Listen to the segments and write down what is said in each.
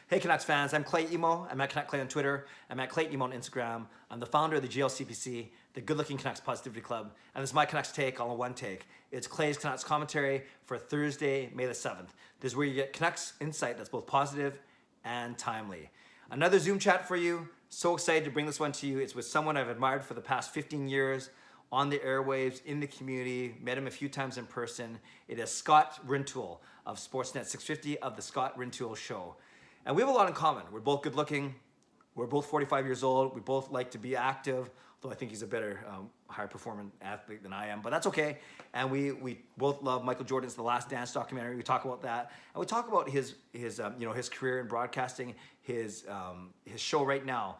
Hey Canucks fans, I'm Clay Emo. I'm at Canuck Clay on Twitter. I'm at Clay Emo on Instagram. I'm the founder of the GLCPC, the Good Looking Canucks Positivity Club, and this is my Canucks take all in one take. It's Clay's Canucks commentary for Thursday, May the 7th. This is where you get Canucks insight that's both positive and timely. Another Zoom chat for you. So excited to bring this one to you. It's with someone I've admired for the past 15 years on the airwaves, in the community, met him a few times in person. It is Scott Rintoul of Sportsnet 650 of the Scott Rintoul Show. And we have a lot in common. We're both good looking. We're both 45 years old. We both like to be active, although I think he's a better, higher performing athlete than I am, but that's okay. And we both love Michael Jordan's The Last Dance documentary. We talk about that. And we talk about his career in broadcasting, his show right now,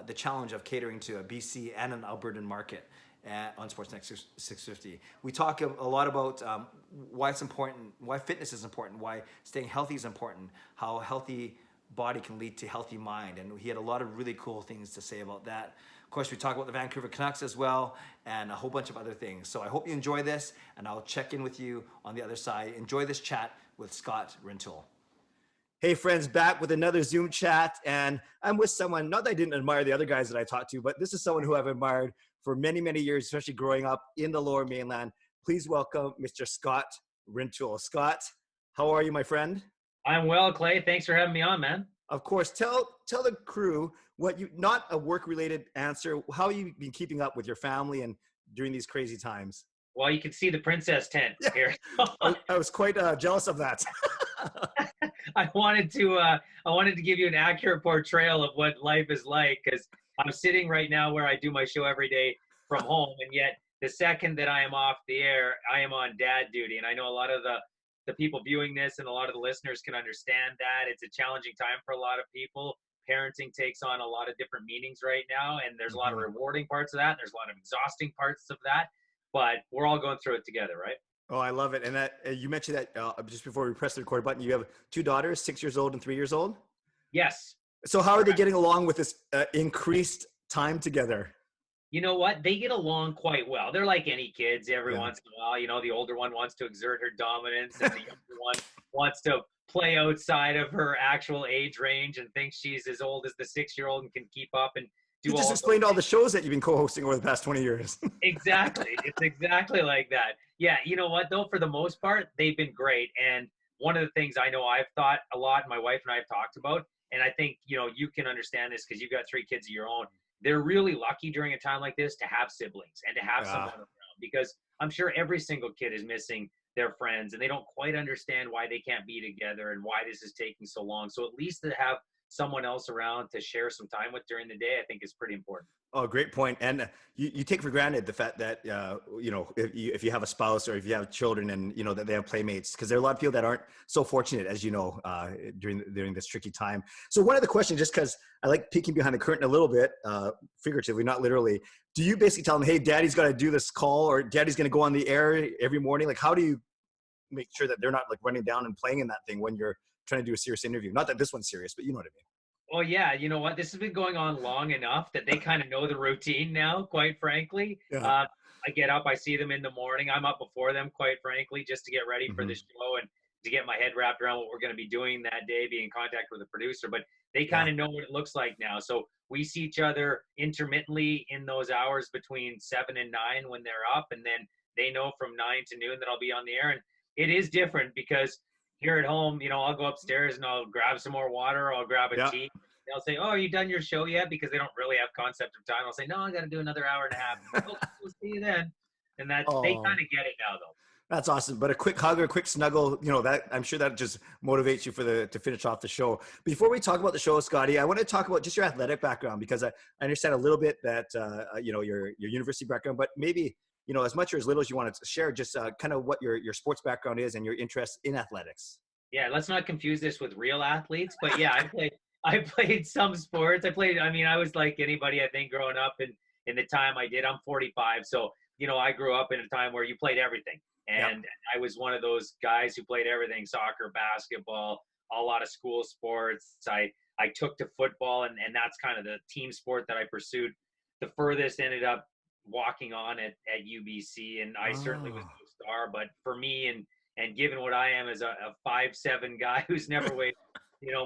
the challenge of catering to a BC and an Albertan market on Sportsnet 650. We talk a lot about why it's important, why fitness is important, why staying healthy is important, how healthy body can lead to healthy mind, and he had a lot of really cool things to say about that. Of course, we talk about the Vancouver Canucks as well, and a whole bunch of other things. So I hope you enjoy this, and I'll check in with you on the other side. Enjoy this chat with Scott Rintoul. Hey friends, back with another Zoom chat, and I'm with someone, not that I didn't admire the other guys that I talked to, but this is someone who I've admired for many, many years, especially growing up in the Lower Mainland. Please welcome Mr. Scott Rintoul. Scott, how are you, my friend? I'm well, Clay. Thanks for having me on, man. Of course. Tell the crew what you, not a work-related answer, how you've been keeping up with your family and during these crazy times. Well, you can see the princess tent here. I was quite jealous of that. I wanted to give you an accurate portrayal of what life is like, because I'm sitting right now where I do my show every day from home, and yet the second that I am off the air, I am on dad duty. And I know a lot of the people viewing this and a lot of the listeners can understand that. It's a challenging time for a lot of people. Parenting takes on a lot of different meanings right now, and there's a lot of rewarding parts of that, and there's a lot of exhausting parts of that, but we're all going through it together, right? Oh, I love it. And that you mentioned that just before we press the record button, you have two daughters, 6 years old and 3 years old? Yes. So how are they getting along with this increased time together? You know what? They get along quite well. They're like any kids every once in a while. You know, the older one wants to exert her dominance, and the younger one wants to play outside of her actual age range and thinks she's as old as the 6-year-old and can keep up and do You just explained all the shows that you've been co-hosting over the past 20 years. Exactly. It's exactly like that. Yeah, you know what, though? For the most part, they've been great. And one of the things I know I've thought a lot, my wife and I have talked about, and I think, you know, you can understand this because you've got 3 kids of your own. They're really lucky during a time like this to have siblings and to have someone around, because I'm sure every single kid is missing their friends and they don't quite understand why they can't be together and why this is taking so long. So at least to have someone else around to share some time with during the day, I think is pretty important. Oh, great point. And you take for granted the fact that, you know, if you have a spouse or if you have children and, you know, that they have playmates, because there are a lot of people that aren't so fortunate, as you know, during this tricky time. So one of the questions, just because I like peeking behind the curtain a little bit, figuratively, not literally, do you basically tell them, hey, daddy's got to do this call or daddy's going to go on the air every morning? Like, how do you make sure that they're not like running down and playing in that thing when you're trying to do a serious interview? Not that this one's serious, but you know what I mean. Well, yeah, you know what? This has been going on long enough that they kind of know the routine now, quite frankly. Yeah. I get up, I see them in the morning. I'm up before them, quite frankly, just to get ready for the show and to get my head wrapped around what we're going to be doing that day, be in contact with the producer. But they kind of know what it looks like now. So we see each other intermittently in those hours between 7 and 9 when they're up. And then they know from 9 to noon that I'll be on the air. And it is different because here at home, you know, I'll go upstairs and I'll grab some more water, or I'll grab a tea. They'll say, "Oh, are you done your show yet?" Because they don't really have concept of time. I'll say, "No, I got to do another hour and a half." "Okay, we'll see you then." And that they kind of get it now, though. That's awesome. But a quick hug or a quick snuggle, you know, that I'm sure that just motivates you to finish off the show. Before we talk about the show, Scotty, I want to talk about just your athletic background, because I understand a little bit that, you know, your university background, but maybe, you know, as much or as little as you want to share, just kind of what your sports background is and your interest in athletics. Yeah, let's not confuse this with real athletes, but yeah, I played some sports. I mean, I was like anybody, I think, growing up in the time I did. I'm 45. So, you know, I grew up in a time where you played everything. And I was one of those guys who played everything: soccer, basketball, a lot of school sports. I took to football, and that's kind of the team sport that I pursued. The furthest ended up walking on at UBC, and I certainly was no star. But for me, and given what I am as a 5'7" guy who's never weighed,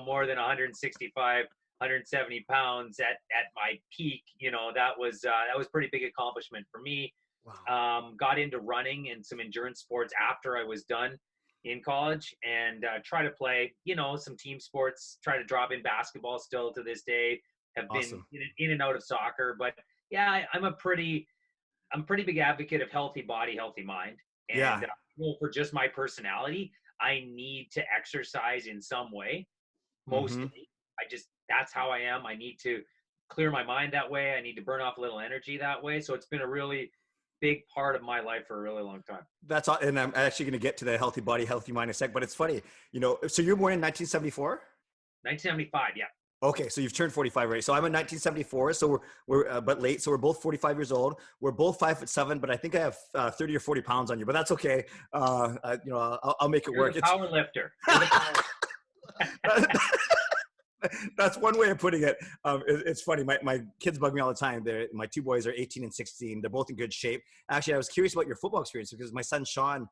more than 165, 170 pounds at my peak. That was pretty big accomplishment for me. Wow. Got into running and some endurance sports after I was done in college, and try to play, some team sports, try to drop in basketball still to this day, have been Awesome. in and out of soccer. But yeah, I'm a pretty big advocate of healthy body, healthy mind. And Yeah. for just my personality, I need to exercise in some way most Mm-hmm. days. That's how I am. I need to clear my mind that way. I need to burn off a little energy that way. So it's been a really big part of my life for a really long time. That's all. And I'm actually going to get to the healthy body, healthy mind in a sec. But it's funny, so you're born in 1974? 1975, yeah. Okay, so you've turned 45, right? So I'm in 1974, so we're but late. So we're both 45 years old. We're both 5'7", but I think I have 30 or 40 pounds on you. But that's okay. I'll make it You're work. the power lifter. You're the power That's one way of putting it. It's funny. My kids bug me all the time. My two boys are 18 and 16. They're both in good shape. Actually, I was curious about your football experience because my son Sean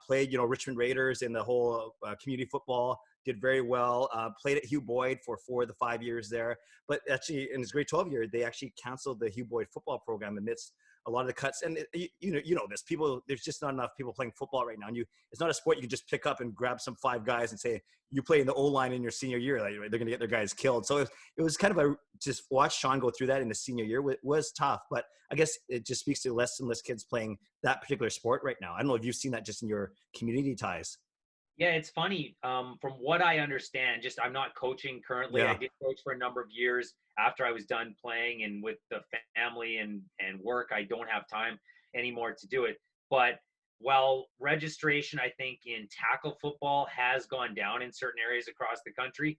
played, Richmond Raiders in the whole community football. Did very well. Played at Hugh Boyd for 4 of the 5 years there. But actually, in his grade 12 year, they actually canceled the Hugh Boyd football program amidst a lot of the cuts. And you know this. There's just not enough people playing football right now. And it's not a sport you can just pick up and grab some 5 guys and say you play in the O line in your senior year. Like, they're going to get their guys killed. So it was kind of just watch Sean go through that in the senior year. It was tough, but I guess it just speaks to less and less kids playing that particular sport right now. I don't know if you've seen that just in your community ties. Yeah, it's funny. From what I understand, just I'm not coaching currently. I Yeah. did coach for a number of years after I was done playing, and with the family and work, I don't have time anymore to do it. But while registration, I think, in tackle football has gone down in certain areas across the country,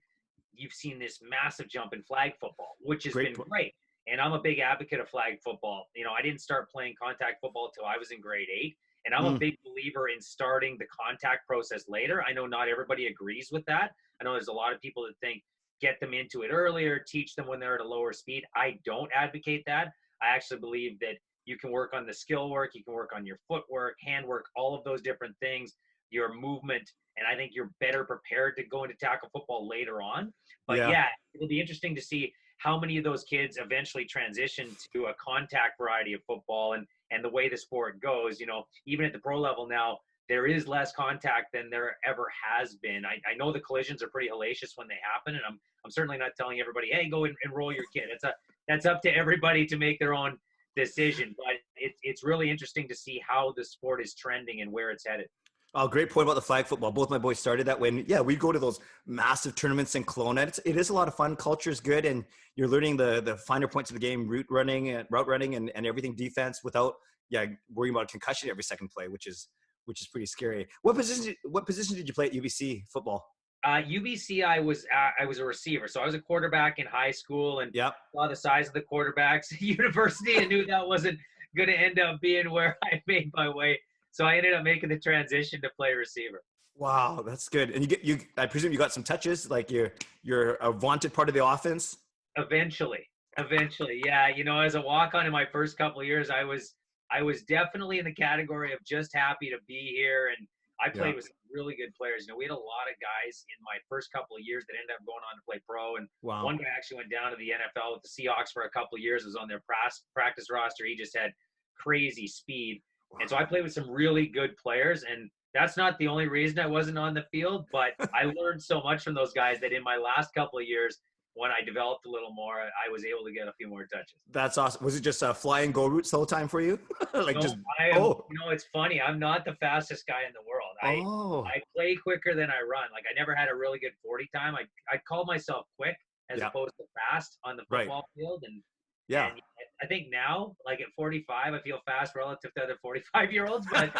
you've seen this massive jump in flag football, which has Great. been great. And I'm a big advocate of flag football. I didn't start playing contact football till I was in grade 8. And I'm a Mm, big believer in starting the contact process later. I know not everybody agrees with that. I know there's a lot of people that think get them into it earlier, teach them when they're at a lower speed. I don't advocate that. I actually believe that you can work on the skill work, you can work on your footwork, handwork, all of those different things, your movement, and I think you're better prepared to go into tackle football later on. But yeah. yeah, it'll be interesting to see how many of those kids eventually transition to a contact variety of football, and the way the sport goes. Even at the pro level now, there is less contact than there ever has been. I know the collisions are pretty hellacious when they happen, and I'm certainly not telling everybody, hey, go and enroll your kid. That's up to everybody to make their own decision. But it's really interesting to see how the sport is trending and where it's headed. Oh, great point about the flag football. Both my boys started that way. And yeah, we go to those massive tournaments in Kelowna. It is a lot of fun. Culture is good, and you're learning the finer points of the game, route running and everything defense without worrying about concussion every second play, which is pretty scary. What position did you play at UBC football? UBC, I was a receiver, so I was a quarterback in high school, and Yep. saw the size of the quarterbacks at university, and knew that wasn't going to end up being where I made my way. So I ended up making the transition to play receiver. Wow, that's good. And I presume you got some touches, like you're a vaunted part of the offense. Eventually, yeah. As a walk-on in my first couple of years, I was definitely in the category of just happy to be here, and I Yeah. played with some really good players. We had a lot of guys in my first couple of years that ended up going on to play pro, and Wow. one guy actually went down to the NFL with the Seahawks for a couple of years, was on their practice roster. He just had crazy speed. And so I played with some really good players, and that's not the only reason I wasn't on the field, but I learned so much from those guys that in my last couple of years, when I developed a little more, I was able to get a few more touches. That's awesome. Was it just a fly and go routes the whole time for you? Like No, just I am. oh It's funny. I'm not the fastest guy in the world. oh I play quicker than I run. Like, I never had a really good 40 time. I call myself quick as yeah opposed to fast on the right football field, and yeah. and I think now, like at 45, I feel fast relative to other 45-year-olds. But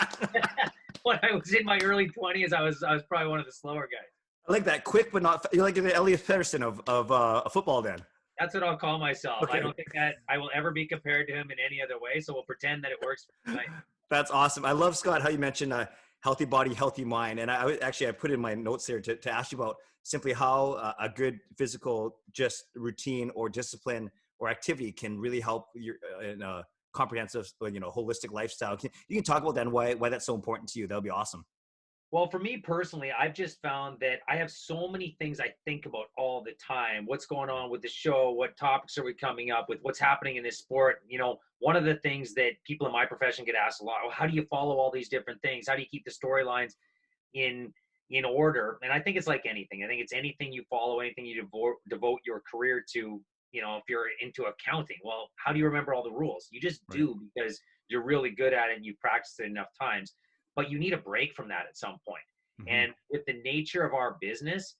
when I was in my early 20s, I was probably one of the slower guys. I like that quick, but not. You're like the Elliot Pettersson of football. Then That's what I'll call myself. okay, I don't think that I will ever be compared to him in any other way. So we'll pretend that it works for tonight. that's awesome. I love Scott how you mentioned healthy body, healthy mind, and I put in my notes there to ask you about simply how a good physical just routine or discipline or activity can really help your in a comprehensive, holistic lifestyle. You can talk about that and why that's so important to you. That'll be awesome. Well, for me personally, I've just found that I have so many things I think about all the time. What's going on with the show? What topics are we coming up with? What's happening in this sport? You know, one of the things that people in my profession get asked a lot, well, how do you follow all these different things? How do you keep the storylines in order? And I think it's like anything. I think it's anything you follow, anything you devote your career to. You know, if you're into accounting, well, how do you remember all the rules? You just Right. do because you're really good at it and you've practiced it enough times. But you need a break from that at some point. Hmm. And with the nature of our business,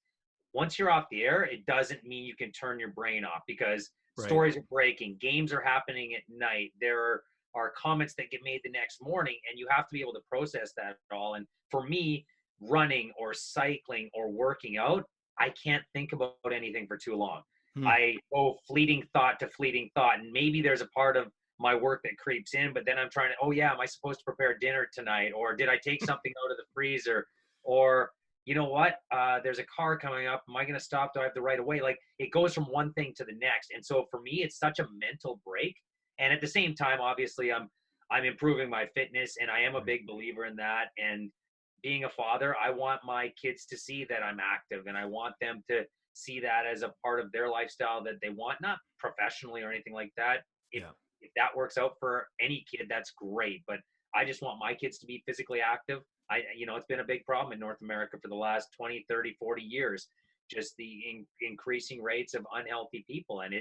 once you're off the air, it doesn't mean you can turn your brain off because Right. stories are breaking, games are happening at night. There are comments that get made the next morning, and you have to be able to process that all. And for me, running or cycling or working out, I can't think about anything for too long. Hmm. I go fleeting thought to fleeting thought, and maybe there's a part of my work that creeps in, but then I'm trying to, oh yeah, am I supposed to prepare dinner tonight? Or did I take something out of the freezer? Or you know what? There's a car coming up. Am I going to stop? Do I have the right of way? Like it goes from one thing to the next. And so for me, it's such a mental break. And at the same time, obviously, I'm improving my fitness, and I am a Right. big believer in that. And being a father, I want my kids to see that I'm active, and I want them to see that as a part of their lifestyle that they want, not professionally or anything like that. If Yeah. if that works out for any kid, that's great. But I just want my kids to be physically active. It's been a big problem in North America for the last 20, 30, 40 years, just the increasing rates of unhealthy people. And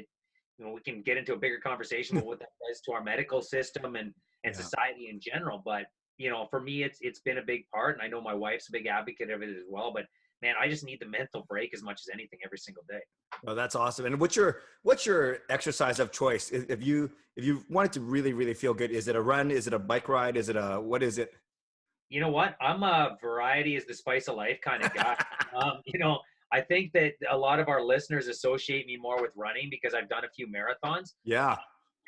we can get into a bigger conversation about what that does to our medical system and Yeah. society in general. But, for me, it's been a big part. And I know my wife's a big advocate of it as well. But man, I just need the mental break as much as anything every single day. Well, that's awesome. And what's your exercise of choice? If you wanted to really really feel good, is it a run? Is it a bike ride? Is it a what is it? You know what? I'm a variety is the spice of life kind of guy. I think that a lot of our listeners associate me more with running because I've done a few marathons Yeah.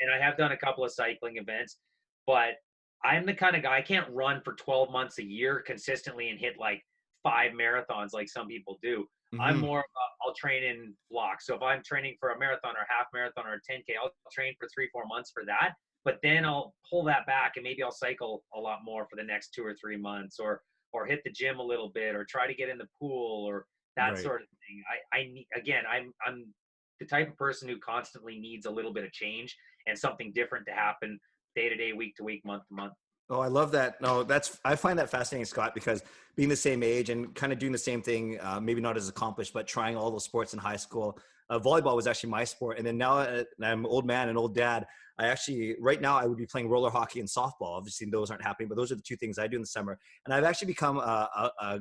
and I have done a couple of cycling events, but I'm the kind of guy I can't run for 12 months a year consistently and hit like 5 marathons like some people do. I'm Hmm. more of I'll train in blocks. So if I'm training for a marathon or a half marathon or a 10K, I'll train for 3, 4 months for that. But then I'll pull that back and maybe I'll cycle a lot more for the next 2 or 3 months, or hit the gym a little bit, or try to get in the pool, or that Right. sort of thing. I need, again, I'm the type of person who constantly needs a little bit of change and something different to happen day to day, week to week, month to month. Oh, I love that. No, I find that fascinating, Scott, because being the same age and kind of doing the same thing, maybe not as accomplished, but trying all those sports in high school. Volleyball was actually my sport, and then now I'm an old man, an old dad. I actually right now I would be playing roller hockey and softball. Obviously, those aren't happening, but those are the two things I do in the summer. And I've actually become a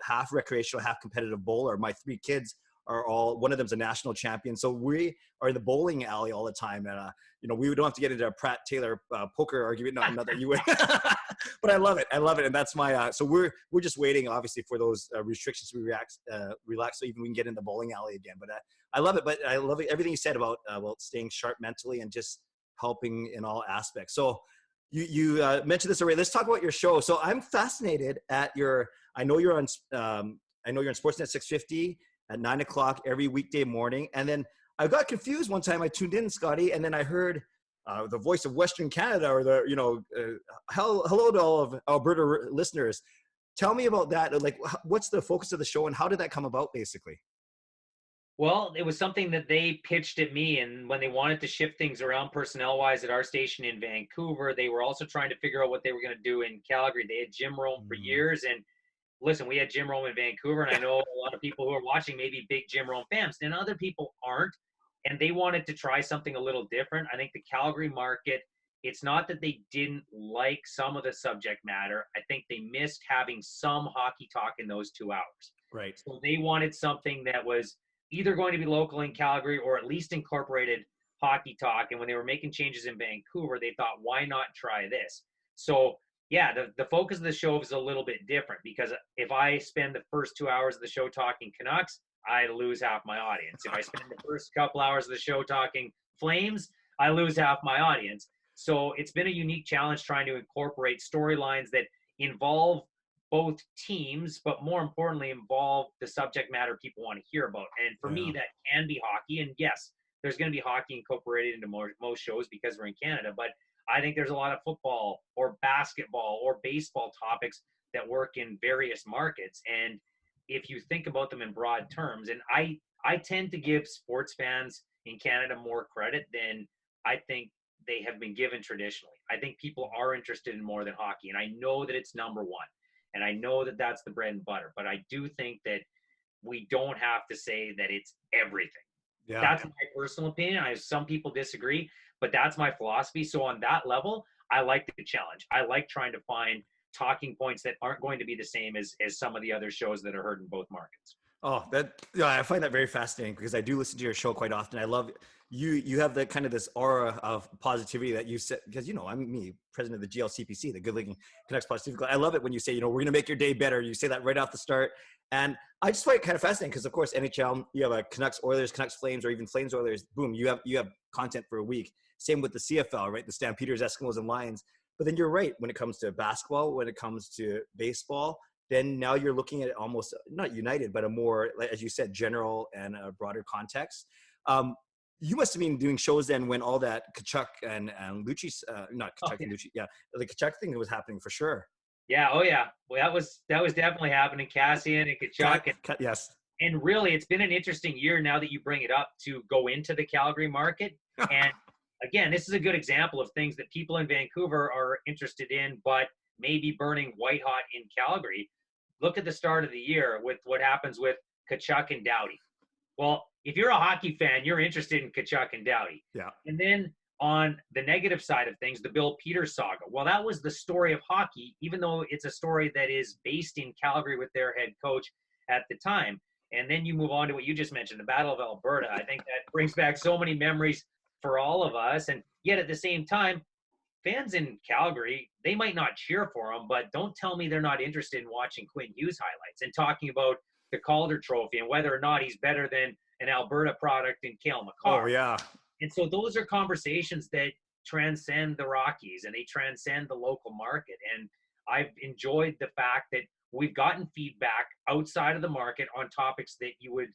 half recreational, half competitive bowler. My three kids are all, one of them's a national champion. So we are in the bowling alley all the time. And, we don't have to get into a Pratt Taylor poker argument. Not that you would, but I love it. I love it. And that's my, so we're just waiting obviously for those restrictions to relax so even we can get in the bowling alley again. But I love it. But I love everything you said about staying sharp mentally and just helping in all aspects. So you mentioned this already. Let's talk about your show. So I'm fascinated at your, I know you're on Sportsnet 650 at 9 o'clock every weekday morning. And then I got confused one time. I tuned in, Scotty, and then I heard the voice of Western Canada, or hello to all of Alberta listeners. Tell me about that. Like, what's the focus of the show, and how did that come about, basically? Well, it was something that they pitched at me, and when they wanted to shift things around personnel-wise at our station in Vancouver, they were also trying to figure out what they were going to do in Calgary. They had Jim Rome for Mm. years, and listen, we had Jim Rome in Vancouver, and I know a lot of people who are watching may be big Jim Rome fans, and other people aren't, and they wanted to try something a little different. I think the Calgary market, it's not that they didn't like some of the subject matter. I think they missed having some hockey talk in those 2 hours. Right. So they wanted something that was either going to be local in Calgary or at least incorporated hockey talk. And when they were making changes in Vancouver, they thought, why not try this? So yeah, the focus of the show is a little bit different because if I spend the first 2 hours of the show talking Canucks, I lose half my audience. If I spend the first couple hours of the show talking Flames, I lose half my audience. So it's been a unique challenge trying to incorporate storylines that involve both teams, but more importantly, involve the subject matter people want to hear about. And for me, Yeah. that can be hockey. And yes, there's going to be hockey incorporated into most shows because we're in Canada. But I think there's a lot of football or basketball or baseball topics that work in various markets. And if you think about them in broad terms, and I tend to give sports fans in Canada more credit than I think they have been given traditionally. I think people are interested in more than hockey, and I know that it's number one, and I know that that's the bread and butter, but I do think that we don't have to say that it's everything. Yeah. That's my personal opinion. Some people disagree, but that's my philosophy. So on that level, I like the challenge. I like trying to find talking points that aren't going to be the same as some of the other shows that are heard in both markets. Oh, I find that very fascinating because I do listen to your show quite often. I love you have the kind of this aura of positivity that you said, because, I'm me, president of the GLCPC, the Good Looking Canucks Positivity Club. I love it when you say, we're going to make your day better. You say that right off the start. And I just find it kind of fascinating because, of course, NHL, you have a Canucks Oilers, Canucks Flames, or even Flames Oilers. Boom, you have content for a week. Same with the CFL, right? The Stampeders, Eskimos, and Lions. But then you're right, when it comes to basketball, when it comes to baseball, then now you're looking at it almost not united, but a more, as you said, general and a broader context. You must have been doing shows then when all that Tkachuk and Lucci, not Tkachuk and Lucci, the Tkachuk thing was happening for sure. Yeah, oh yeah. Well, that was definitely happening. Cassian and Tkachuk. Yes. And really, it's been an interesting year now that you bring it up to go into the Calgary market. And again, this is a good example of things that people in Vancouver are interested in, but maybe burning white hot in Calgary. Look at the start of the year with what happens with Tkachuk and Doughty. Well, if you're a hockey fan, you're interested in Tkachuk and Doughty. Yeah. And then on the negative side of things, the Bill Peters saga. Well, that was the story of hockey, even though it's a story that is based in Calgary with their head coach at the time. And then you move on to what you just mentioned, the Battle of Alberta. I think that brings back so many memories for all of us. And yet at the same time, fans in Calgary, they might not cheer for him, but don't tell me they're not interested in watching Quinn Hughes highlights and talking about the Calder Trophy and whether or not he's better than an Alberta product in Cale Makar. Oh, yeah. And so those are conversations that transcend the Rockies and they transcend the local market. And I've enjoyed the fact that we've gotten feedback outside of the market on topics that you would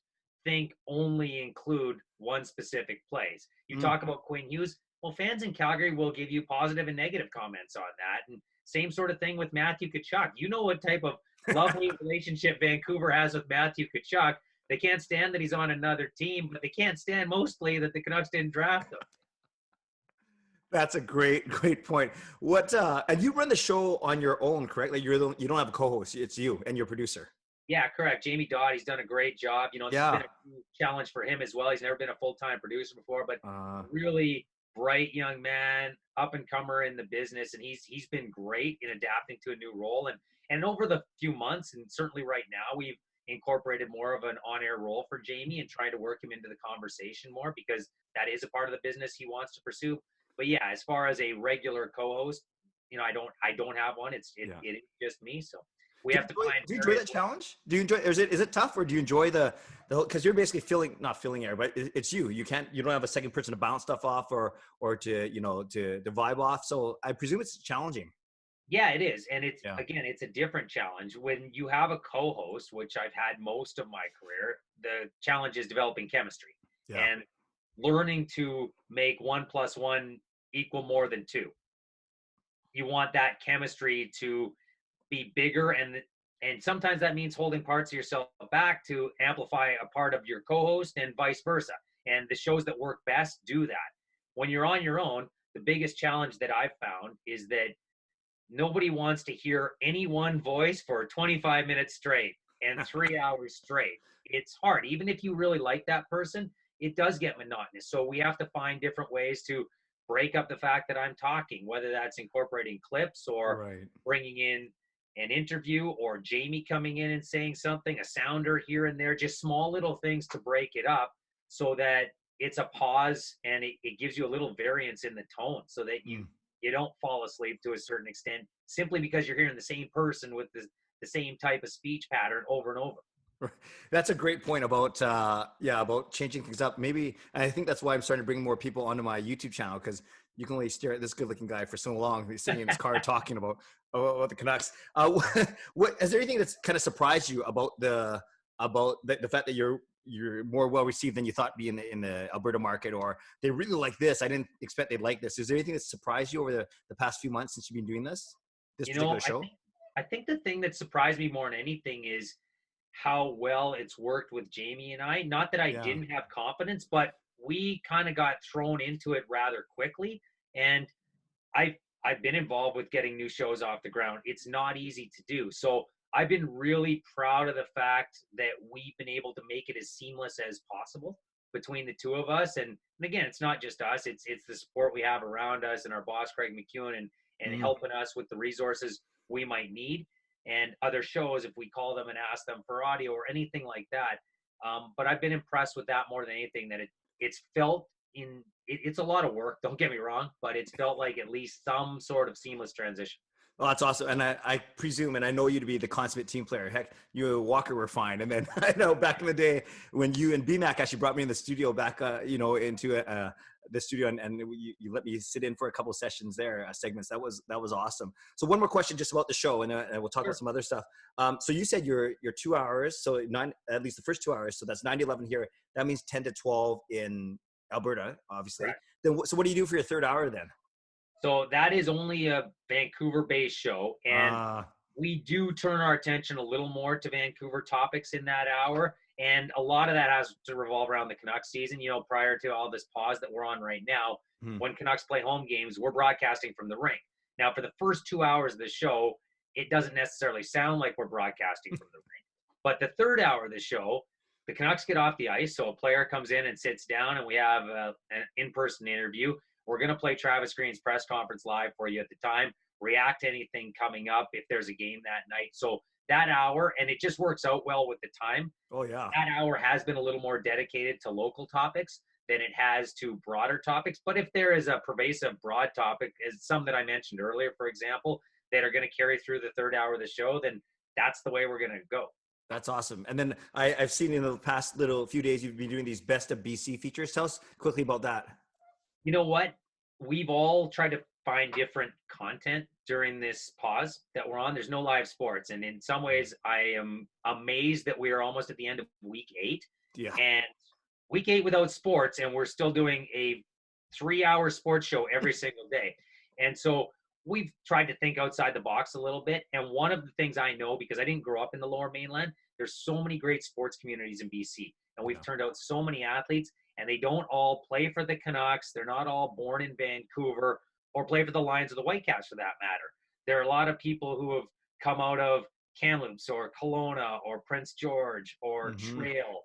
think only include one specific place. You talk about Quinn Hughes. Well, fans in Calgary will give you positive and negative comments on that. And same sort of thing with Matthew Tkachuk. You know what type of lovely relationship Vancouver has with Matthew Tkachuk. They can't stand that he's on another team, but they can't stand mostly that the Canucks didn't draft him. That's a great point. And you run the show on your own, correct? Like you don't have a co-host. It's you and your producer. Yeah, correct. Jamie Dodd, he's done a great job. This has been a challenge for him as well. He's never been a full-time producer before, but really bright young man, up-and-comer in the business, and he's been great in adapting to a new role. And over the few months, and certainly right now, we've incorporated more of an on-air role for Jamie and trying to work him into the conversation more because that is a part of the business he wants to pursue. But yeah, as far as a regular co-host, I don't have one. It is just me. So we have to find. Do you enjoy that challenge? Do you enjoy? Is it tough, or do you enjoy the because you're basically not filling air, but it's you. You don't have a second person to bounce stuff off or to to vibe off. So I presume it's challenging. Yeah, it is. And again, it's a different challenge. When you have a co-host, which I've had most of my career, the challenge is developing chemistry and learning to make 1 + 1 equal more than 2. You want that chemistry to be bigger, and sometimes that means holding parts of yourself back to amplify a part of your co-host and vice versa. And the shows that work best do that. When you're on your own, the biggest challenge that I've found is that nobody wants to hear any one voice for 25 minutes straight and 3 hours straight. It's hard. Even if you really like that person, it does get monotonous. So we have to find different ways to break up the fact that I'm talking, whether that's incorporating clips or bringing in an interview or Jamie coming in and saying something, a sounder here and there, just small little things to break it up so that it's a pause and it gives you a little variance in the tone so that you don't fall asleep to a certain extent simply because you're hearing the same person with the same type of speech pattern over and over. That's a great point about changing things up. Maybe, and I think that's why I'm starting to bring more people onto my YouTube channel, because you can only stare at this good-looking guy for so long. He's sitting in his car talking about the Canucks. Is there anything that's kind of surprised you about the fact that you're more well received than you thought be in the Alberta market, or they really like this? I didn't expect they'd like this. Is there anything that surprised you over the past few months since you've been doing this particular show? I think the thing that surprised me more than anything is how well it's worked with Jamie and I. Not that I Yeah. didn't have confidence, but we kind of got thrown into it rather quickly. And I've I've been involved with getting new shows off the ground. It's not easy to do. So I've been really proud of the fact that we've been able to make it as seamless as possible between the two of us. And again, it's not just us, it's the support we have around us and our boss Craig McEwen and Mm. helping us with the resources we might need and other shows if we call them and ask them for audio or anything like that. But I've been impressed with that more than anything, that it's felt it's a lot of work, don't get me wrong, but it's felt like at least some sort of seamless transition. Oh, that's awesome. And I presume, and I know you to be the consummate team player. Heck, you and Walker were fine. And then I know back in the day when you and BMAC actually brought me in the studio back, into the studio, and you let me sit in for a couple of sessions there, segments. That was awesome. So one more question just about the show, and we'll talk Sure. about some other stuff. So you said you're 2 hours, so at least the first 2 hours. So that's 9 to 11 here. That means 10 to 12 in Alberta, obviously. Correct. Then so what do you do for your third hour then? So that is only a Vancouver-based show, and we do turn our attention a little more to Vancouver topics in that hour. And a lot of that has to revolve around the Canucks season. Prior to all this pause that we're on right now, when Canucks play home games, we're broadcasting from the rink. Now, for the first 2 hours of the show, it doesn't necessarily sound like we're broadcasting from the rink. But the third hour of the show, the Canucks get off the ice. So a player comes in and sits down, and we have an in-person interview. We're going to play Travis Green's press conference live for you at the time, react to anything coming up if there's a game that night. So that hour, and it just works out well with the time. Oh, yeah. That hour has been a little more dedicated to local topics than it has to broader topics. But if there is a pervasive broad topic, as some that I mentioned earlier, for example, that are going to carry through the third hour of the show, then that's the way we're going to go. That's awesome. And then I've seen in the past few days, you've been doing these best of BC features. Tell us quickly about that. You know what? We've all tried to find different content during this pause that we're on. There's no live sports. And in some ways, I am amazed that we are almost at the end of week 8. Yeah. And week 8 without sports, and we're still doing a 3-hour sports show every single day. And so we've tried to think outside the box a little bit. And one of the things I know, because I didn't grow up in the Lower Mainland, there's so many great sports communities in BC. And we've turned out so many athletes, and they don't all play for the Canucks. They're not all born in Vancouver or play for the Lions or the Whitecaps for that matter. There are a lot of people who have come out of Kamloops or Kelowna or Prince George or Trail.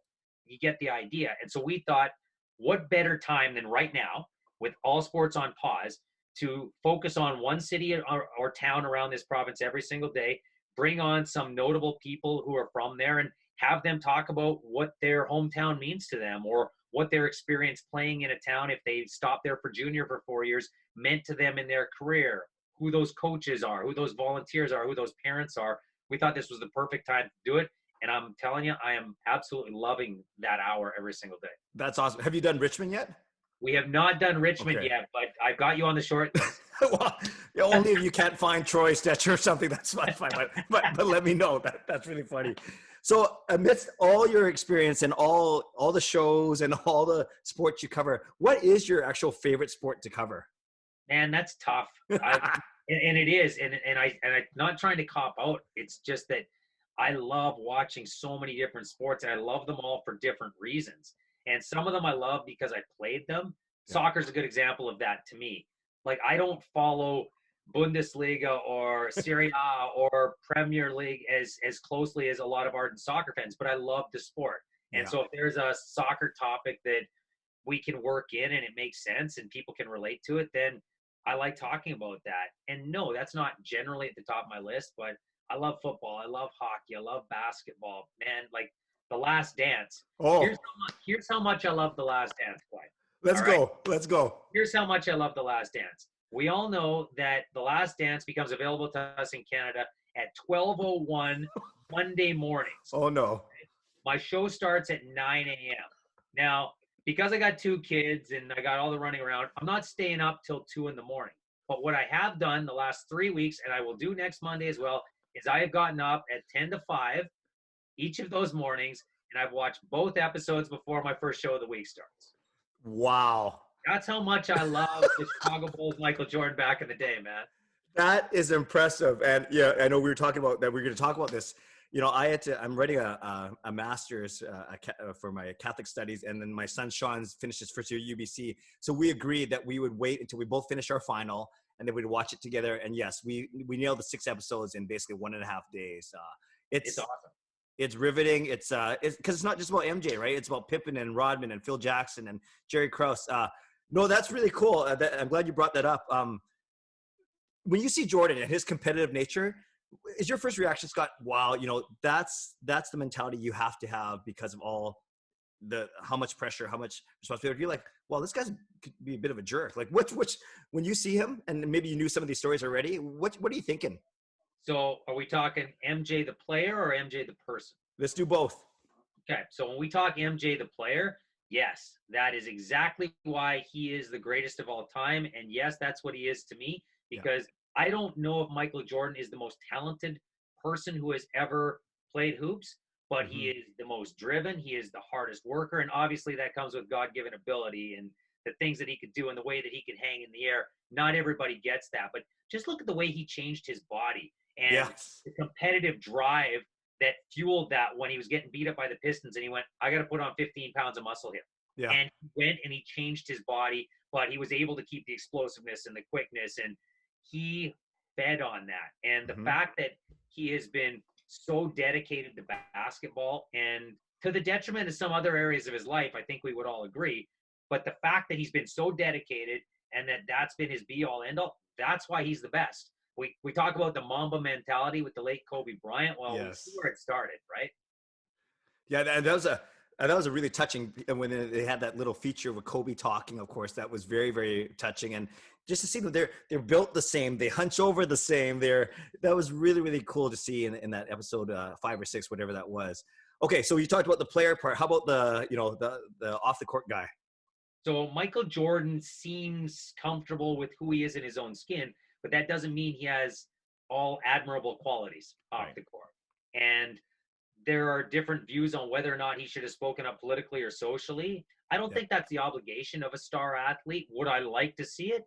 You get the idea. And so we thought, what better time than right now, with all sports on pause, to focus on one city or town around this province every single day, bring on some notable people who are from there, and have them talk about what their hometown means to them, or what their experience playing in a town, if they stopped there for junior for 4 years, meant to them in their career, who those coaches are, who those volunteers are, who those parents are. We thought this was the perfect time to do it. And I'm telling you, I am absolutely loving that hour every single day. That's awesome. Have you done Richmond yet? We have not done Richmond yet, but I've got you on the short list. Well, only if you can't find Troy Stetcher or something, that's fine. But let me know. That's really funny. So amidst all your experience and all the shows and all the sports you cover, what is your actual favorite sport to cover? Man, that's tough. And it is. And I'm not trying to cop out. It's just that I love watching so many different sports, and I love them all for different reasons. And some of them I love because I played them. Yeah. Soccer's a good example of that to me. Like, I don't follow Bundesliga or Serie A or Premier League as closely as a lot of ardent soccer fans, but I love the sport. And so if there's a soccer topic that we can work in and it makes sense and people can relate to it, then I like talking about that. And no, that's not generally at the top of my list, but I love football. I love hockey. I love basketball. Man, like The Last Dance. Oh. Here's how much I love The Last Dance, Clay. Let's go. Here's how much I love The Last Dance. We all know that The Last Dance becomes available to us in Canada at 12:01 Monday mornings. Oh, no. My show starts at 9 a.m. Now, because I got 2 kids and I got all the running around, I'm not staying up till 2 in the morning. But what I have done the last 3 weeks, and I will do next Monday as well, is I have gotten up at 10 to 5 each of those mornings, and I've watched both episodes before my first show of the week starts. Wow. That's how much I love the Chicago Bulls Michael Jordan back in the day, man. That is impressive. And yeah, I know we were talking about that. We're going to talk about this. I'm writing a master's for my Catholic studies. And then my son Sean's finished his first year at UBC. So we agreed that we would wait until we both finish our final and then we'd watch it together. And yes, we nailed the 6 episodes in basically 1.5 days. It's awesome. It's riveting. It's because it's not just about MJ, right? It's about Pippen and Rodman and Phil Jackson and Jerry Krause. No, that's really cool. I'm glad you brought that up. When you see Jordan and his competitive nature, is your first reaction, Scott, wow, that's the mentality you have to have because of all how much pressure, how much responsibility? You're like, well, this guy's could be a bit of a jerk. Like which when you see him and maybe you knew some of these stories already, what are you thinking? So are we talking MJ the player or MJ the person? Let's do both. Okay, so when we talk MJ the player, yes, that is exactly why he is the greatest of all time. And yes, that's what he is to me, because I don't know if Michael Jordan is the most talented person who has ever played hoops, but he is the most driven. He is the hardest worker. And obviously that comes with God-given ability and the things that he could do and the way that he can hang in the air. Not everybody gets that, but just look at the way he changed his body and the competitive drive that fueled that when he was getting beat up by the Pistons and he went, I got to put on 15 pounds of muscle here. Yeah. And he went and he changed his body, but he was able to keep the explosiveness and the quickness, and he fed on that. And the fact that he has been so dedicated to basketball, and to the detriment of some other areas of his life, I think we would all agree, but the fact that he's been so dedicated and that's been his be-all, end-all, that's why he's the best. We talk about the Mamba mentality with the late Kobe Bryant. Well, we see where it started, right? Yeah, that was a really touching, when they had that little feature with Kobe talking, of course, that was very, very touching. And just to see that they're built the same, they hunch over the same. That was really, really cool to see in that episode 5 or 6, whatever that was. Okay, so you talked about the player part. How about the off the court guy? So Michael Jordan seems comfortable with who he is in his own skin, but that doesn't mean he has all admirable qualities off the court. And there are different views on whether or not he should have spoken up politically or socially. I don't think that's the obligation of a star athlete. Would I like to see it?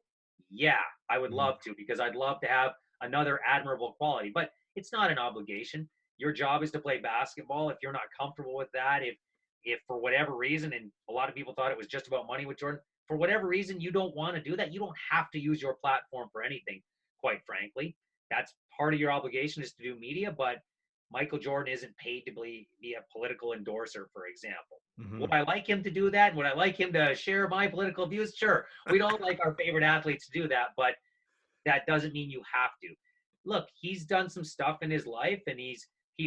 Yeah, I would love to, because I'd love to have another admirable quality, but it's not an obligation. Your job is to play basketball. If you're not comfortable with that, if for whatever reason, and a lot of people thought it was just about money with Jordan, for whatever reason you don't want to do that, you don't have to use your platform for anything, quite frankly. That's part of your obligation, is to do media, but Michael Jordan isn't paid to be a political endorser, for example. Would I like him to do that? Would I like him to share my political views? Sure. We don't like our favorite athletes to do that, but that doesn't mean you have to. Look, he's done some stuff in his life, and he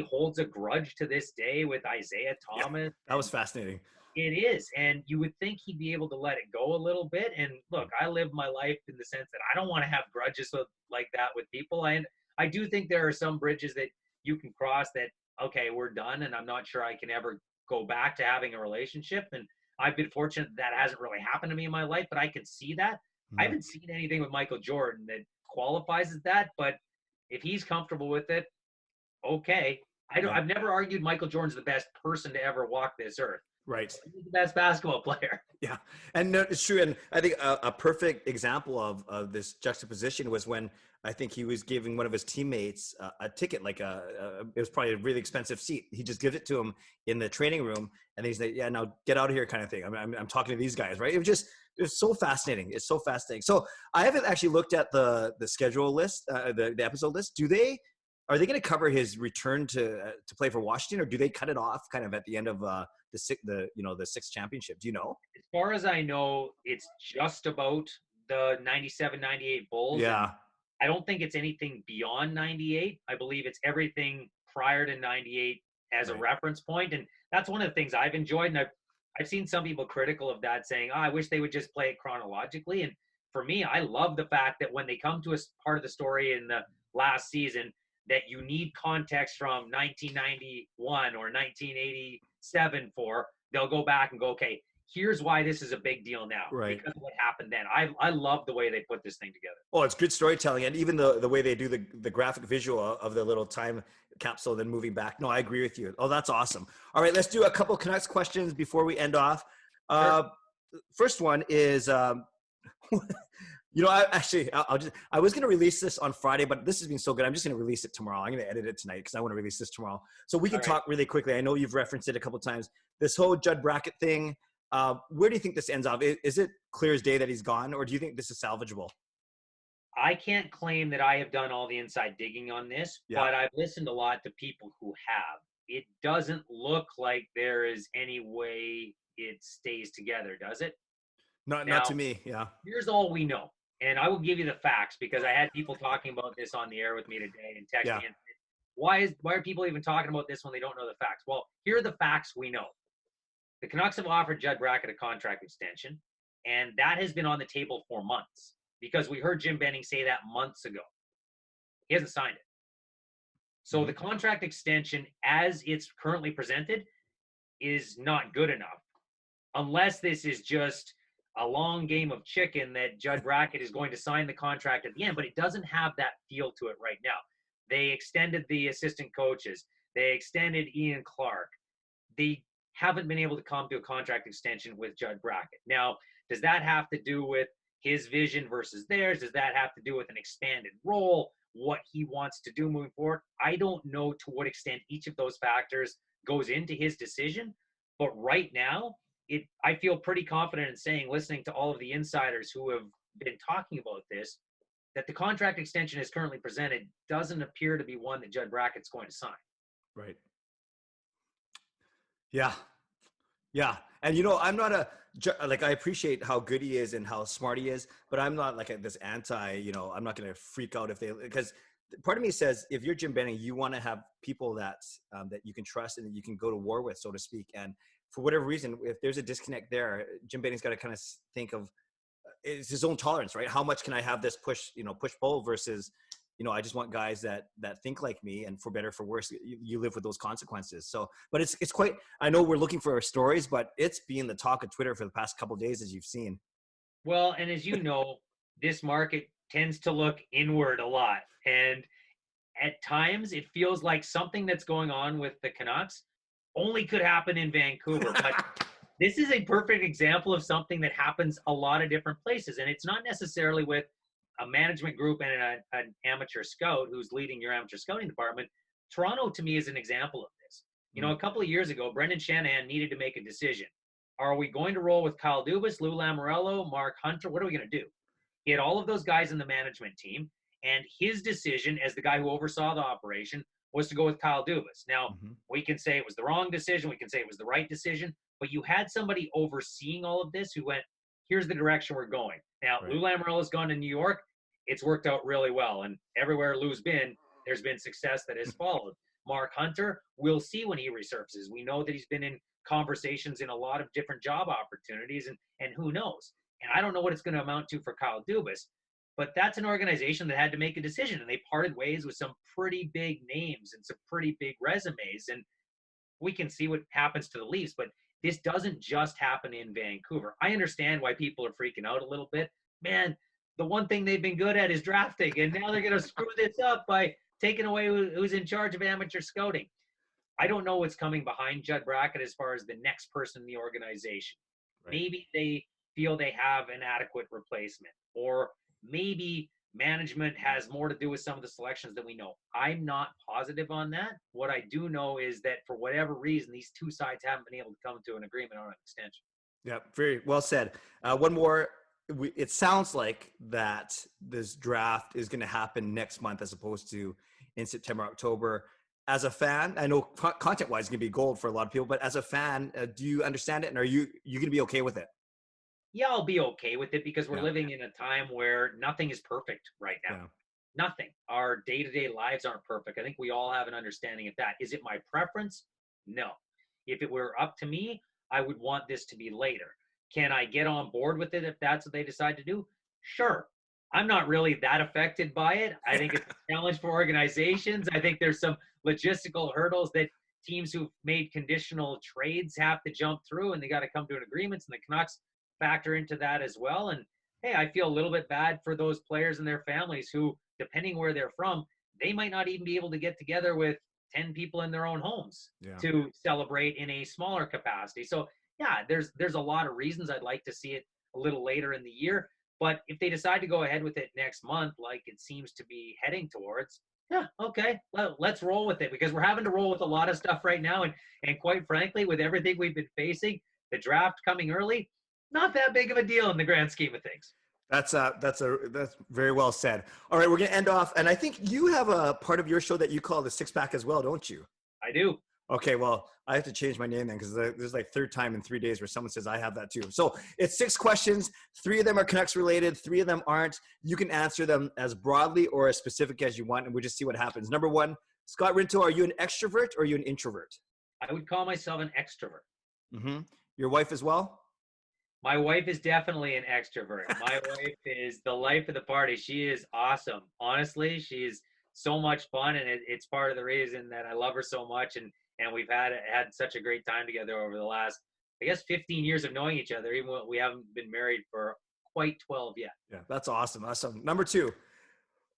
holds a grudge to this day with Isaiah Thomas. That was fascinating. It is. And you would think he'd be able to let it go a little bit. And look, I live my life in the sense that I don't want to have grudges like that with people. And I do think there are some bridges that you can cross that, okay, we're done, and I'm not sure I can ever go back to having a relationship. And I've been fortunate that hasn't really happened to me in my life, but I can see that. I haven't seen anything with Michael Jordan that qualifies as that, but if he's comfortable with it, okay. I've never argued Michael Jordan's the best person to ever walk this earth. Right. He's the best basketball player. Yeah. And no, it's true. And I think a perfect example of this juxtaposition was when I think he was giving one of his teammates a ticket, like it was probably a really expensive seat. He just gives it to him in the training room, and he's like, yeah, now get out of here, kind of thing. I'm talking to these guys, right? It was so fascinating. It's so fascinating. So I haven't actually looked at the schedule list, the episode list. Are they going to cover his return to play for Washington, or do they cut it off kind of at the end of the sixth championship? Do you know? As far as I know, it's just about the 97-98 Bulls. Yeah. I don't think it's anything beyond 98. I believe it's everything prior to 98 as a reference point. And that's one of the things I've enjoyed. And I've seen some people critical of that, saying, I wish they would just play it chronologically. And for me, I love the fact that when they come to a part of the story in the last season, that you need context from 1991 or 1987 for, they'll go back and go, okay, here's why this is a big deal now. Right. Because of what happened then. I love the way they put this thing together. Oh, it's good storytelling. And even the way they do the graphic visual of the little time capsule, then moving back. No, I agree with you. Oh, that's awesome. All right, let's do a couple Canucks questions before we end off. Sure. First one is, I was going to release this on Friday, but this has been so good. I'm just going to release it tomorrow. I'm going to edit it tonight because I want to release this tomorrow. So we can All right. talk really quickly. I know you've referenced it a couple of times. This whole Judd Brackett thing, where do you think this ends up? Is it clear as day that he's gone, or do you think this is salvageable? I can't claim that I have done all the inside digging on this, Yeah. but I've listened a lot to people who have. It doesn't look like there is any way it stays together, does it? Not Now, to me. Yeah. here's all we know. And I will give you the facts because I had people talking about this on the air with me today and texting Yeah. in. Why are people even talking about this when they don't know the facts? Well, here are the facts we know. The Canucks have offered Judd Brackett a contract extension, and that has been on the table for months because we heard Jim Benning say that months ago. He hasn't signed it. So the contract extension, as it's currently presented, is not good enough unless this is just a long game of chicken that Judd Brackett is going to sign the contract at the end, but it doesn't have that feel to it right now. They extended the assistant coaches. They extended Ian Clark. They haven't been able to come to a contract extension with Judd Brackett. Now, does that have to do with his vision versus theirs? Does that have to do with an expanded role, what he wants to do moving forward? I don't know to what extent each of those factors goes into his decision, but right now, I feel pretty confident in saying, listening to all of the insiders who have been talking about this, that the contract extension as currently presented doesn't appear to be one that Judd Brackett's going to sign. Right. Yeah. Yeah. And I'm not I appreciate how good he is and how smart he is, but I'm not like this I'm not going to freak out because part of me says, if you're Jim Benning, you want to have people that you can trust and that you can go to war with, so to speak. And for whatever reason, if there's a disconnect there, Jim Benning's got to kind of think of it's his own tolerance, right? How much can I have this push pull versus, I just want guys that think like me, and for better, for worse, you live with those consequences. So, but it's quite, I know we're looking for stories, but it's been the talk of Twitter for the past couple of days, as you've seen. Well, and as you know, this market tends to look inward a lot. And at times it feels like something that's going on with the Canucks only could happen in Vancouver. But this is a perfect example of something that happens a lot of different places. And it's not necessarily with a management group and an amateur scout who's leading your amateur scouting department. Toronto, to me, is an example of this. A couple of years ago, Brendan Shanahan needed to make a decision. Are we going to roll with Kyle Dubas, Lou Lamoriello, Mark Hunter? What are we going to do? He had all of those guys in the management team, and his decision as the guy who oversaw the operation was to go with Kyle Dubas. Now, we can say it was the wrong decision. We can say it was the right decision. But you had somebody overseeing all of this who went, here's the direction we're going. Now, right. Lou Lamoriello's gone to New York. It's worked out really well. And everywhere Lou's been, there's been success that has followed. Mark Hunter, we'll see when he resurfaces. We know that he's been in conversations in a lot of different job opportunities, and who knows? And I don't know what it's going to amount to for Kyle Dubas, but that's an organization that had to make a decision, and they parted ways with some pretty big names and some pretty big resumes, and we can see what happens to the Leafs, but this doesn't just happen in Vancouver. I understand why people are freaking out a little bit. Man, the one thing they've been good at is drafting, and now they're going to screw this up by taking away who's in charge of amateur scouting. I don't know what's coming behind Judd Brackett as far as the next person in the organization. Right. Maybe they feel they have an adequate replacement, or maybe management has more to do with some of the selections that we know. I'm not positive on that. What I do know is that for whatever reason, these two sides haven't been able to come to an agreement on an extension. Yeah, very well said. One more. It sounds like that this draft is going to happen next month as opposed to in September, October. As a fan, I know content-wise it's going to be gold for a lot of people, but as a fan, do you understand it, and are you going to be okay with it? Yeah, I'll be okay with it because we're living in a time where nothing is perfect right now. Yeah. Nothing. Our day-to-day lives aren't perfect. I think we all have an understanding of that. Is it my preference? No. If it were up to me, I would want this to be later. Can I get on board with it if that's what they decide to do? Sure. I'm not really that affected by it. I think it's a challenge for organizations. I think there's some logistical hurdles that teams who've made conditional trades have to jump through, and they got to come to an agreement, and the Canucks factor into that as well. And hey, I feel a little bit bad for those players and their families who, depending where they're from, they might not even be able to get together with 10 people in their own homes to celebrate in a smaller capacity. So yeah, there's a lot of reasons I'd like to see it a little later in the year. But if they decide to go ahead with it next month, like it seems to be heading towards, yeah, okay, well, let's roll with it, because we're having to roll with a lot of stuff right now. And quite frankly, with everything we've been facing, the draft coming early, not that big of a deal in the grand scheme of things. That's very well said. All right, we're gonna end off, and I think you have a part of your show that you call the Six Pack as well, don't you? I do. Okay, well, I have to change my name then, because this is like third time in 3 days where someone says I have that too. So it's 6 questions. 3 of them are Canucks related. 3 of them aren't. You can answer them as broadly or as specific as you want, and we'll just see what happens. Number 1, Scott Rintoul, are you an extrovert or are you an introvert? I would call myself an extrovert. Mm-hmm. Your wife as well? My wife is definitely an extrovert. My wife is the life of the party. She is awesome. Honestly, she's so much fun, and it's part of the reason that I love her so much. And we've had such a great time together over the last, I guess, 15 years of knowing each other, even when we haven't been married for quite 12 yet. Yeah, that's awesome. Awesome. Number 2,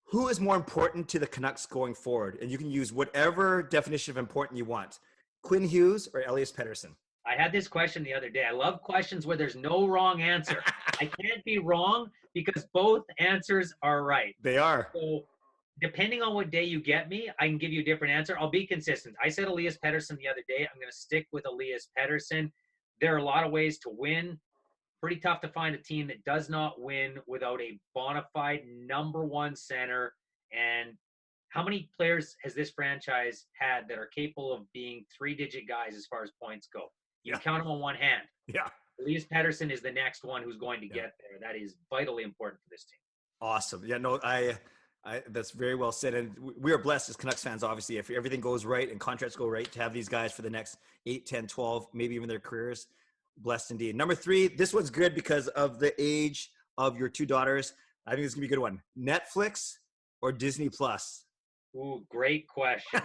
who is more important to the Canucks going forward? And you can use whatever definition of important you want. Quinn Hughes or Elias Pettersson? I had this question the other day. I love questions where there's no wrong answer. I can't be wrong because both answers are right. They are. So depending on what day you get me, I can give you a different answer. I'll be consistent. I said Elias Pettersson the other day. I'm going to stick with Elias Pettersson. There are a lot of ways to win. Pretty tough to find a team that does not win without a bona fide number 1 center. And how many players has this franchise had that are capable of being 3-digit guys as far as points go? You count them on one hand. Yeah. Elias Pettersson is the next one who's going to get there. That is vitally important for this team. Awesome. Yeah, no, I that's very well said. And we are blessed as Canucks fans, obviously, if everything goes right and contracts go right, to have these guys for the next 8, 10, 12, maybe even their careers. Blessed indeed. Number 3, this one's good because of the age of your 2 daughters. I think this is going to be a good one. Netflix or Disney Plus? Ooh, great question.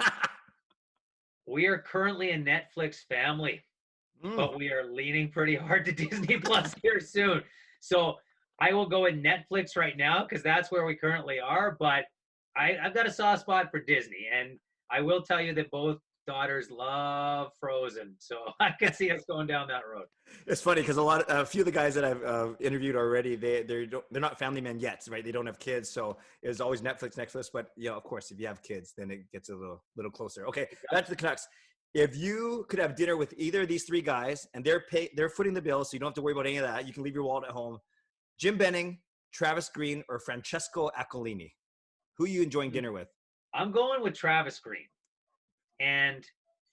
We are currently a Netflix family, but we are leaning pretty hard to Disney Plus here soon. So I will go with Netflix right now because that's where we currently are. But I've got a soft spot for Disney. And I will tell you that both daughters love Frozen. So I can see us going down that road. It's funny because a few of the guys that I've interviewed already, they're not family men yet, right? They don't have kids. So it was always Netflix. But, of course, if you have kids, then it gets a little closer. Okay, back to the Canucks. If you could have dinner with either of these 3 guys and they're footing the bill, so you don't have to worry about any of that. You can leave your wallet at home. Jim Benning, Travis Green, or Francesco Aquilini? Who are you enjoying dinner with? I'm going with Travis Green. And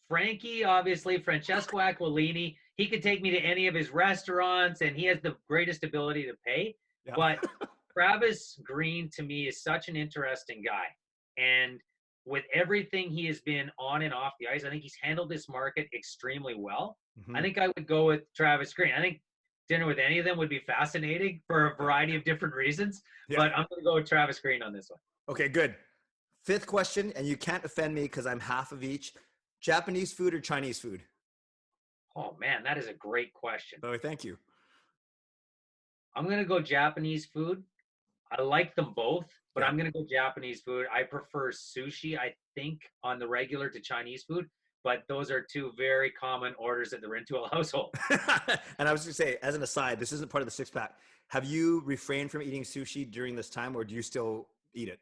Frankie, obviously, Francesco Aquilini, he could take me to any of his restaurants, and he has the greatest ability to pay. Yeah. But Travis Green, to me, is such an interesting guy. And with everything he has been on and off the ice, I think he's handled this market extremely well. Mm-hmm. I think I would go with Travis Green. I think dinner with any of them would be fascinating for a variety of different reasons. Yeah. But I'm going to go with Travis Green on this one. Okay, good. 5th question, and you can't offend me because I'm half of each. Japanese food or Chinese food? Oh, man, that is a great question. Oh, thank you. I'm going to go Japanese food. I like them both, but I'm going to go Japanese food. I prefer sushi, I think, on the regular to Chinese food, but those are 2 very common orders at the Rintoul household. And I was going to say, as an aside, this isn't part of the 6-pack. Have you refrained from eating sushi during this time, or do you still eat it?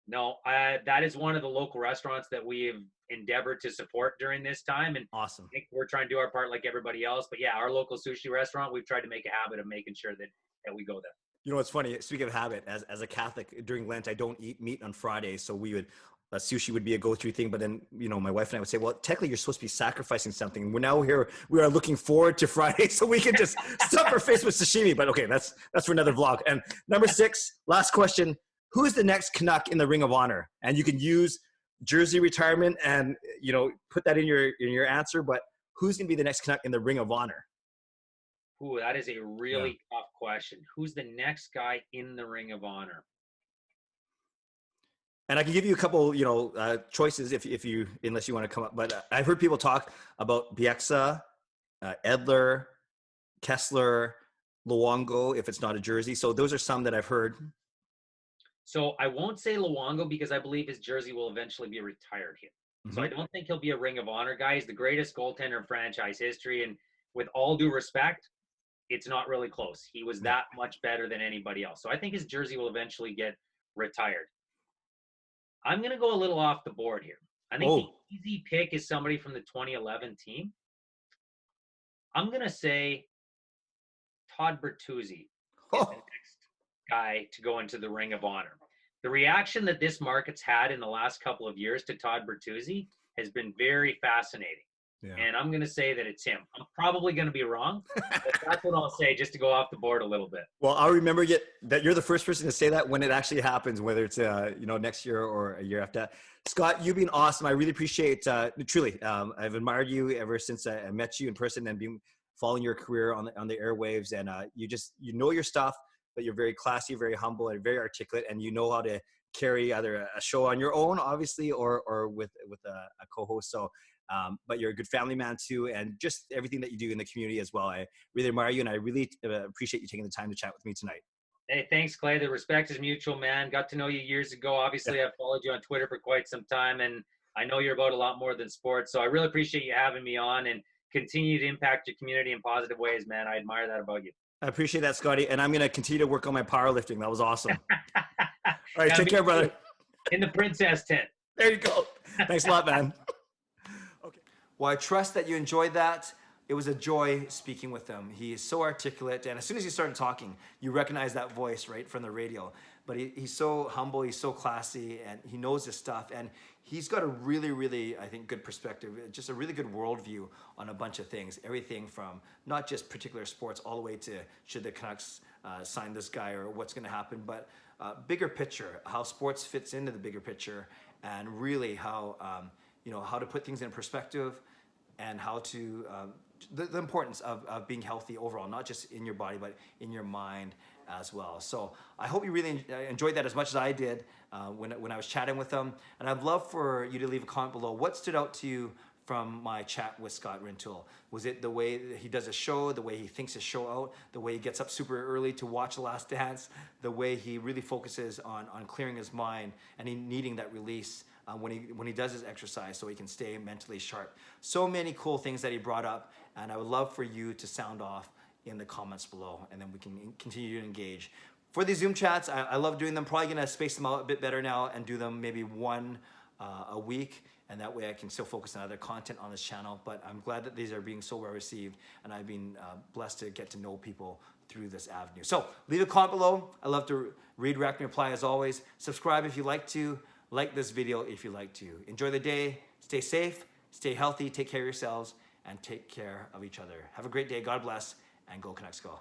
No, that is one of the local restaurants that we've endeavored to support during this time. And awesome. I think we're trying to do our part like everybody else. But yeah, our local sushi restaurant, we've tried to make a habit of making sure that we go there. You know, what's funny, speaking of habit, as a Catholic during Lent, I don't eat meat on Fridays. So sushi would be a go-to thing. But then, my wife and I would say, well, technically you're supposed to be sacrificing something. We're now here. We are looking forward to Friday so we can just stuff our face with sashimi. But okay, that's for another vlog. And number 6, last question. Who is the next Canuck in the Ring of Honor? And you can use jersey retirement and, put that in your answer. But who's going to be the next Canuck in the Ring of Honor? Ooh, that is a really tough question. Who's the next guy in the Ring of Honor? And I can give you a couple, choices unless you want to come up. But I've heard people talk about Bieksa, Edler, Kessler, Luongo, if it's not a jersey. So those are some that I've heard. So I won't say Luongo because I believe his jersey will eventually be retired here. Mm-hmm. So I don't think he'll be a Ring of Honor guy. He's the greatest goaltender in franchise history. And with all due respect, it's not really close. He was that much better than anybody else. So I think his jersey will eventually get retired. I'm going to go a little off the board here. I think the easy pick is somebody from the 2011 team. I'm going to say Todd Bertuzzi is the next guy to go into the Ring of Honor. The reaction that this market's had in the last couple of years to Todd Bertuzzi has been very fascinating. Yeah. And I'm going to say that it's him. I'm probably going to be wrong, but that's what I'll say just to go off the board a little bit. Well, I'll remember that you're the first person to say that when it actually happens, whether it's next year or a year after that. Scott, you've been awesome. I really appreciate truly. I've admired you ever since I met you in person and been following your career on the airwaves. And you know your stuff, but you're very classy, very humble, and very articulate, and you know how to carry either a show on your own, obviously, or with a co-host. So. But you're a good family man too, and just everything that you do in the community as well. I really admire you, and I really appreciate you taking the time to chat with me tonight. Hey, thanks, Clay. The respect is mutual, man. Got to know you years ago. Obviously, I've followed you on Twitter for quite some time, and I know you're about a lot more than sports. So I really appreciate you having me on, and continue to impact your community in positive ways, man. I admire that about you. I appreciate that, Scotty, and I'm going to continue to work on my powerlifting. That was awesome. All right, take care, brother. In the princess tent. There you go. Thanks a lot, man. Well, I trust that you enjoyed that. It was a joy speaking with him. He is so articulate, and as soon as he started talking, you recognize that voice, right, from the radio. But he's so humble, he's so classy, and he knows his stuff, and he's got a really, really, I think, good perspective, just a really good worldview on a bunch of things. Everything from not just particular sports all the way to should the Canucks sign this guy or what's going to happen, but bigger picture, how sports fits into the bigger picture, and really how how to put things in perspective, and how to the importance of being healthy overall, not just in your body but in your mind as well. So I hope you really enjoyed that as much as I did when I was chatting with them. And I'd love for you to leave a comment below. What stood out to you from my chat with Scott Rintoul? Was it the way that he does a show, the way he thinks his show out, the way he gets up super early to watch The Last Dance, the way he really focuses on clearing his mind and needing that release when he does his exercise so he can stay mentally sharp? So many cool things that he brought up, and I would love for you to sound off in the comments below, and then we can continue to engage. For these Zoom chats, I love doing them. Probably gonna space them out a bit better now and do them maybe one a week, and that way I can still focus on other content on this channel. But I'm glad that these are being so well received, and I've been blessed to get to know people through this avenue. So leave a comment below. I love to read, react, and reply as always. Subscribe if you like to. Like this video if you like to. Enjoy the day. Stay safe. Stay healthy. Take care of yourselves, and take care of each other. Have a great day. God bless, and go Canucks go.